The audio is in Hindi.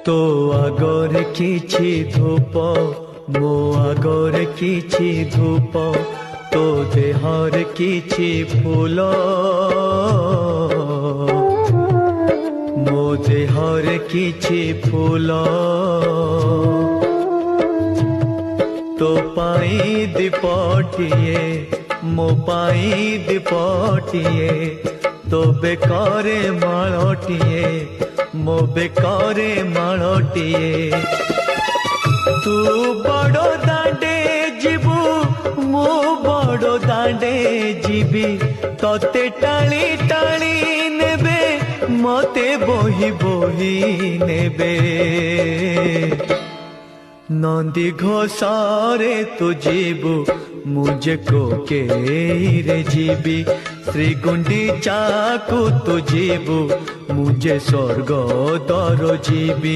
तो आगरे किछि धूप मो आगरे किछि धूप तो देहर किछि फूल मो देहर किछि फूल तो पाई दीपटिए मो पाई दीपटिए तो बेकारे माळटिए मो बेकारे माळटिए तू बड़ दांडे जीवु मो बड़ दांडे जीवी तोते टाली टाली नेबे मते बोही बोही नेबे नंदी घोषारे तू जीवु मुझे को के रे जीवी श्री गुंडीचा को तू जीवु मुझे स्वर्ग दर जीवी।